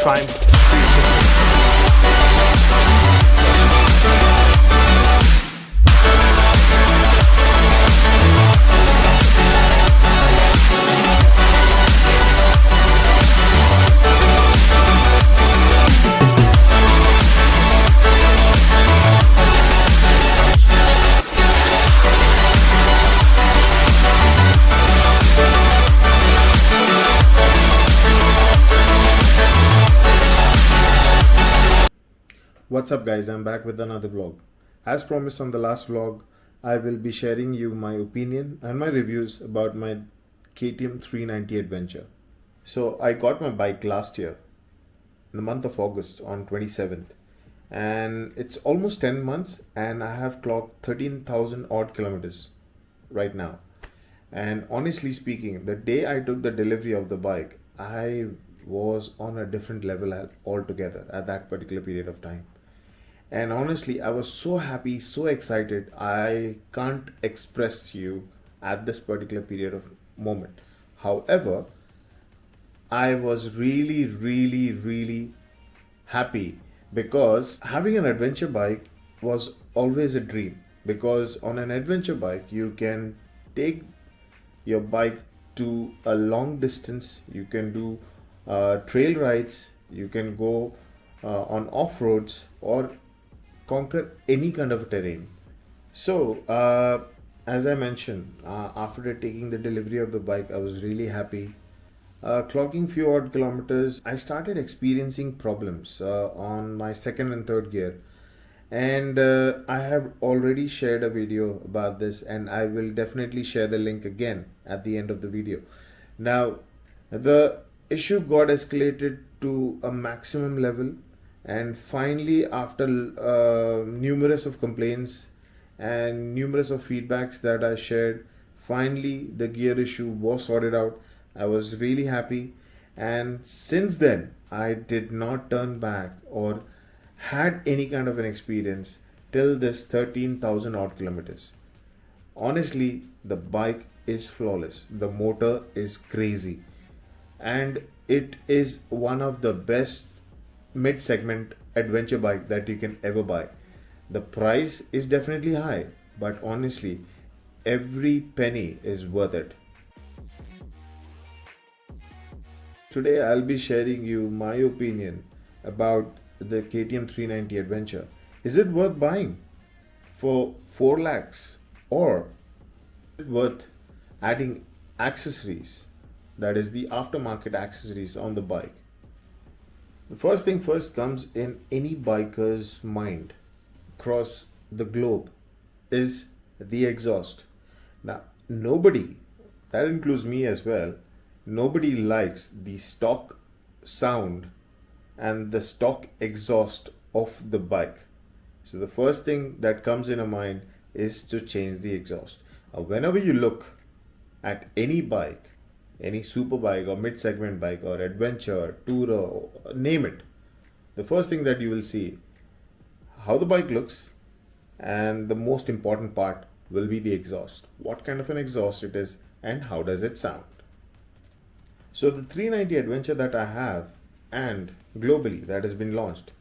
Triumph. What's up guys, I'm back with another vlog. As promised on the last vlog, I will be sharing you my opinion and my reviews about my KTM 390 adventure. So I got my bike last year in the month of August on 27th, and it's almost 10 months and I have clocked 13,000 odd kilometers right now. And honestly speaking, the day I took the delivery of the bike, I was on a different level altogether at that particular period of time. And honestly, I was so happy, so excited. I can't express you at this particular period of moment. However, I was really happy because having an adventure bike was always a dream. Because on an adventure bike, you can take your bike to a long distance, you can do trail rides, you can go on off-roads or conquer any kind of terrain. So, as I mentioned, after taking the delivery of the bike, I was really happy. Clocking few odd kilometers, I started experiencing problems on my second and third gear. And I have already shared a video about this, and I will definitely share the link again at the end of the video. Now, the issue got escalated to a maximum level, and finally after numerous of complaints and numerous of feedbacks that I shared, finally the gear issue was sorted out. I was really happy, and since then I did not turn back or had any kind of an experience till this 13,000 odd kilometers. Honestly, the bike is flawless, the motor is crazy, and it is one of the best mid-segment adventure bike that you can ever buy. The price is definitely high, but honestly, every penny is worth it. Today I'll be sharing you my opinion about the KTM 390 adventure. Is it worth buying for 4 lakhs, or is it worth adding accessories, that is the aftermarket accessories on the bike? The first thing first comes in any biker's mind across the globe is the exhaust. Now, nobody, that includes me as well, nobody likes the stock sound and the stock exhaust of the bike. So the first thing that comes in a mind is to change the exhaust. Whenever you look at any bike, any super bike or mid-segment bike or adventure, tourer, name it, the first thing that you will see how the bike looks, and the most important part will be the exhaust. What kind of an exhaust it is and how does it sound. So the 390 adventure that I have and globally that has been launched,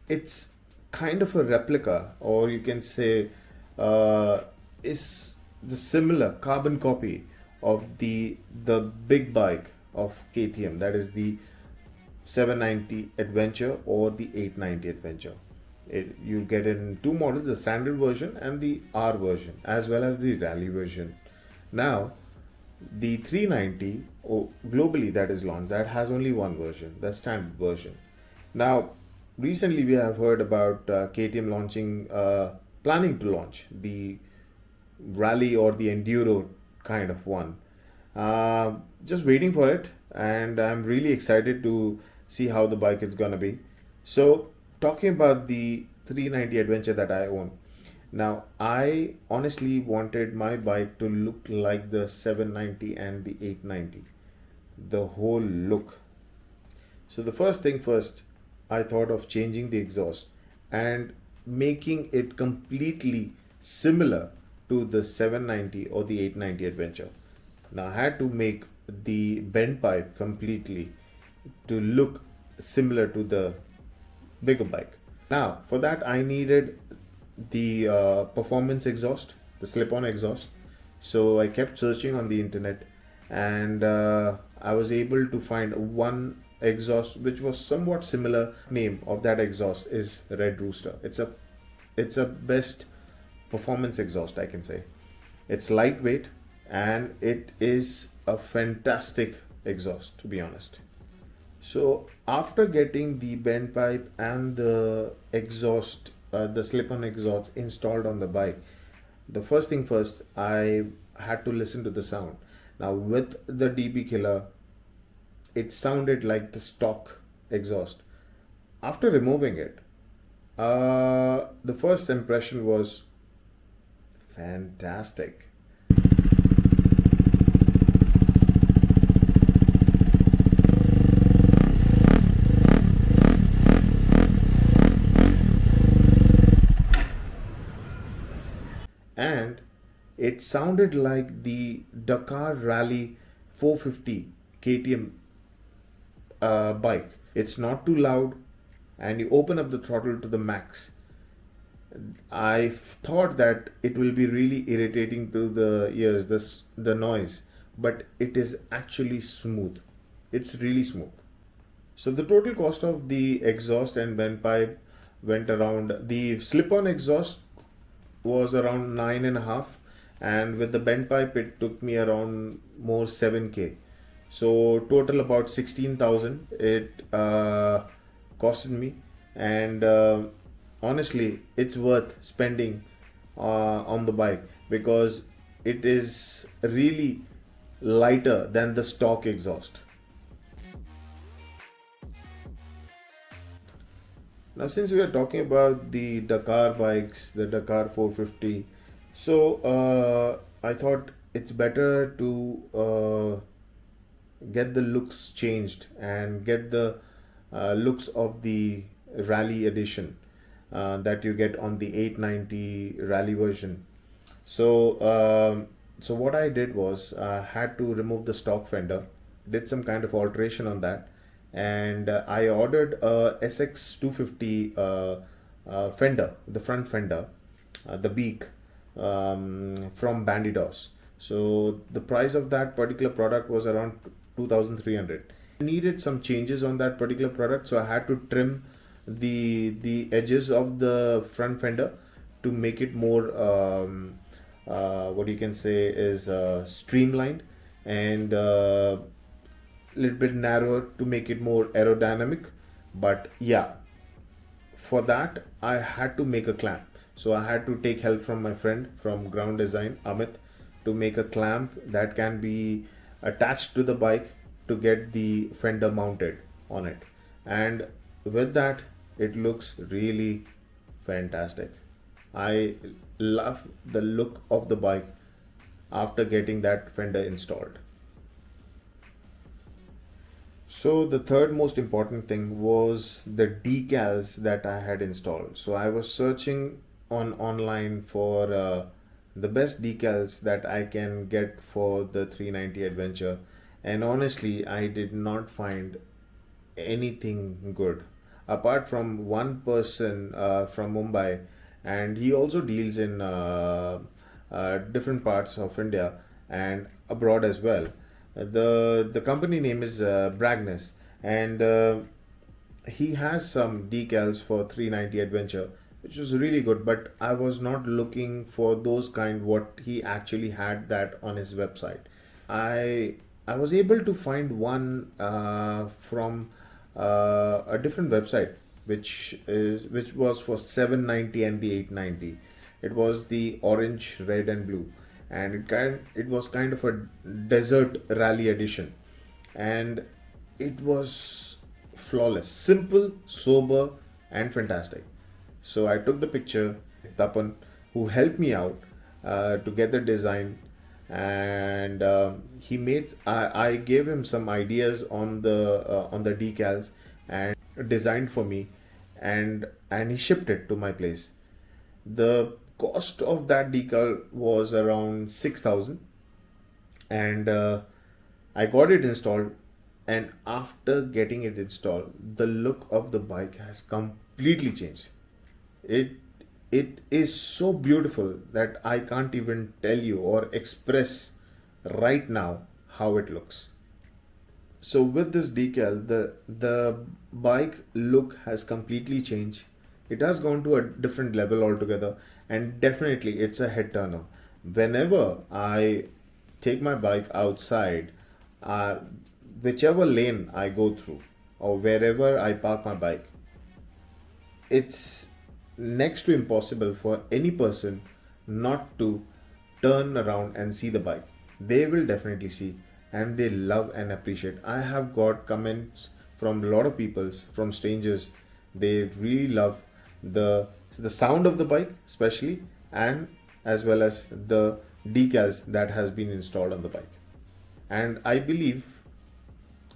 it's kind of a replica, or you can say is the similar carbon copy of the big bike of KTM, that is the 790 Adventure or the 890 Adventure. You get in two models, the standard version and the R version, as well as the rally version. Now, the 390 globally that is launched, that has only one version, the standard version. Now, recently we have heard about KTM launching, planning to launch the rally or the enduro kind of one. Just waiting for it, and I'm really excited to see how the bike is gonna be. So, talking about the 390 Adventure that I own, now I honestly wanted my bike to look like the 790 and the 890, the whole look. So the first thing first, I thought of changing the exhaust and making it completely similar to the 790 or the 890 Adventure. Now I had to make the bend pipe completely to look similar to the bigger bike. Now, for that, I needed the performance exhaust, the slip-on exhaust. So I kept searching on the internet, and I was able to find one exhaust which was somewhat similar. Name of that exhaust is Red Rooster. It's a best performance exhaust, I can say. It's lightweight and it is a fantastic exhaust, to be honest. So after getting the bend pipe and the exhaust, the slip-on exhaust installed on the bike, the first thing first, I had to listen to the sound. Now with the DB killer, it sounded like the stock exhaust. After removing it, the first impression was fantastic. And it sounded like the Dakar Rally 450 KTM bike. It's not too loud, and you open up the throttle to the max. I thought that it will be really irritating to the ears, the noise, but it is actually smooth. It's really smooth. So the total cost of the exhaust and bend pipe went around. The slip-on exhaust was around 9.5, and with the bend pipe it took me around more 7k. So total about 16,000 it costed me, and honestly it's worth spending on the bike because it is really lighter than the stock exhaust. Now, since we are talking about the Dakar bikes, the Dakar 450, so I thought it's better to get the looks changed and get the looks of the rally edition that you get on the 890 rally version. So what I did was had to remove the stock fender, did some kind of alteration on that, and I ordered a SX250 fender, the front fender, the beak, from Bandidos. So the price of that particular product was around 2,300. I needed some changes on that particular product, so I had to trim the edges of the front fender to make it more what you can say is streamlined and little bit narrower to make it more aerodynamic. But yeah, for that I had to make a clamp, so I had to take help from my friend from Ground Design, Amit, to make a clamp that can be attached to the bike to get the fender mounted on it, and with that it looks really fantastic. I love the look of the bike after getting that fender installed. So the third most important thing was the decals that I had installed. So I was searching on online for the best decals that I can get for the 390 Adventure, and honestly I did not find anything good apart from one person from Mumbai, and he also deals in different parts of India and abroad as well. The company name is Bragness, and he has some decals for 390 Adventure, which was really good. But I was not looking for those kind what he actually had that on his website. I was able to find one from a different website, which was for 790 and the 890. It was the orange, red, and blue, and it was kind of a desert rally edition, and it was flawless, simple, sober, and fantastic. So I took the picture, Tapan, who helped me out to get the design, and he made. I gave him some ideas on the decals and designed for me, and he shipped it to my place. The cost of that decal was around 6,000, and I got it installed and after getting it installed, the look of the bike has completely changed. it it is so beautiful that I can't even tell you or express right now how it looks. So with this decal, the bike look has completely changed. It has gone to a different level altogether, and definitely it's a head turner. Whenever I take my bike outside, uh, whichever lane I go through or wherever I park my bike, it's next to impossible for any person not to turn around and see the bike. They will definitely see, and they love and appreciate. I have got comments from a lot of people, from strangers. They really love the sound of the bike, especially, and as well as the decals that has been installed on the bike. And I believe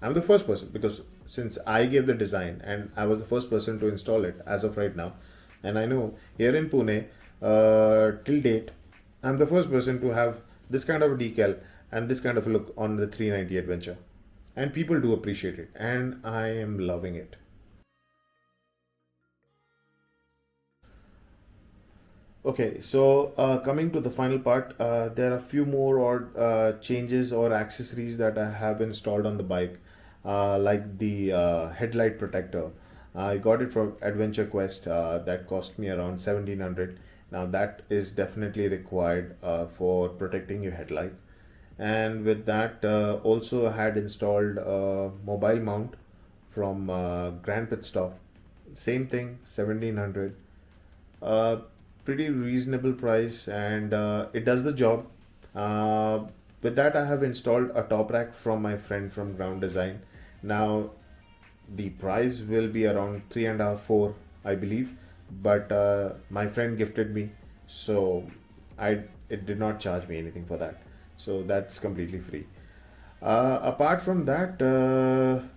I'm the first person, because since I gave the design and I was the first person to install it as of right now, and I know here in Pune, till date, I'm the first person to have this kind of a decal and this kind of a look on the 390 Adventure, and people do appreciate it, and I am loving it. Okay, so coming to the final part, there are a few more or changes or accessories that I have installed on the bike, like the headlight protector. I got it from Adventure Quest. That cost me around 1700. Now that is definitely required for protecting your headlight. And with that, also I had installed a mobile mount from Grand Pit Stop. Same thing, 1700. uh, Pretty reasonable price, and it does the job. Uh, with that, I have installed a top rack from my friend from Ground Design. Now, the price will be around three and a half, four, I believe, but my friend gifted me, so I it did not charge me anything for that. So that's completely free. Apart from that,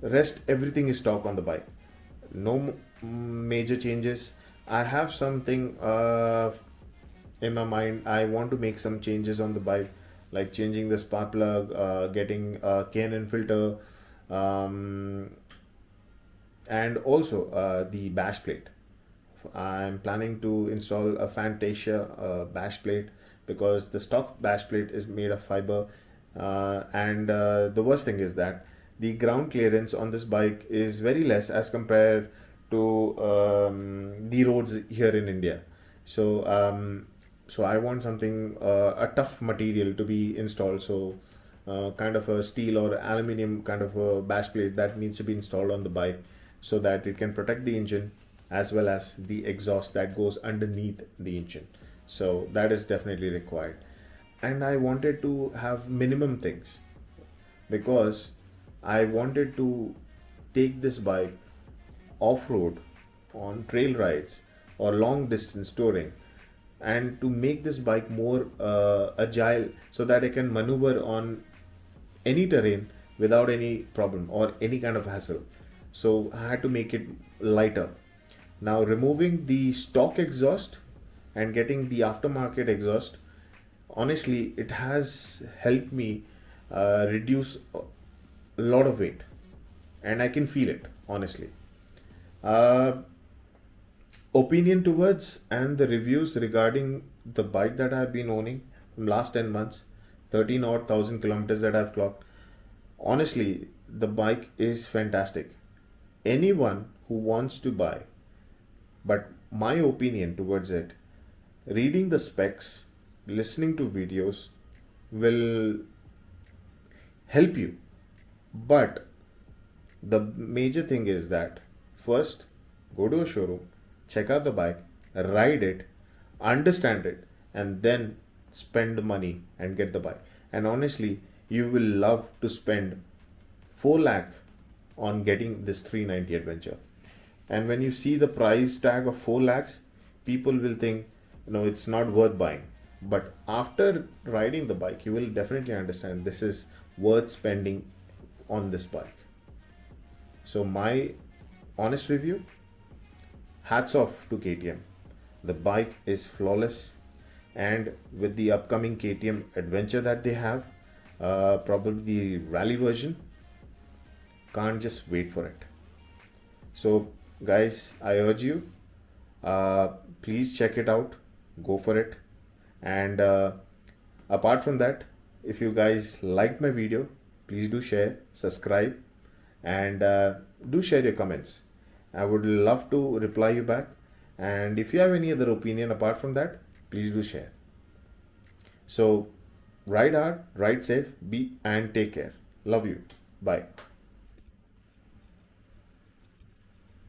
rest everything is stock on the bike. No major changes. I have something in my mind. I want to make some changes on the bike, like changing the spark plug, getting a K&N filter, um, and also the bash plate. I'm planning to install a Fantasia bash plate, because the stock bash plate is made of fiber. And the worst thing is that the ground clearance on this bike is very less as compared to the roads here in India. So, so I want something, a tough material to be installed. So, kind of a steel or aluminium kind of a bash plate that needs to be installed on the bike, so that it can protect the engine as well as the exhaust that goes underneath the engine. So that is definitely required. And I wanted to have minimum things, because I wanted to take this bike off road, on trail rides, or long distance touring, and to make this bike more agile, so that I can maneuver on any terrain without any problem or any kind of hassle. So I had to make it lighter. Now, removing the stock exhaust and getting the aftermarket exhaust, honestly, it has helped me reduce a lot of weight, and I can feel it, honestly. Uh, Opinion towards and the reviews regarding the bike that I've been owning from last 10 months, 13 odd thousand kilometers that I've clocked. Honestly, the bike is fantastic. Anyone who wants to buy, but my opinion towards it, reading the specs, listening to videos will help you. But the major thing is that first, go to a showroom, check out the bike, ride it, understand it, and then spend the money and get the bike. And honestly, you will love to spend 4 lakh on getting this 390 Adventure. And when you see the price tag of 4 lakhs, people will think, it's not worth buying. But after riding the bike, you will definitely understand this is worth spending on this bike. So, my honest review, hats off to KTM. The bike is flawless, and with the upcoming KTM Adventure that they have, probably the rally version, can't just wait for it. So guys, I urge you, please check it out, go for it. And apart from that, if you guys liked my video, please do share, subscribe, and do share your comments. I would love to reply you back. And if you have any other opinion apart from that, please do share. So ride hard, ride safe, be and take care. Love you. Bye.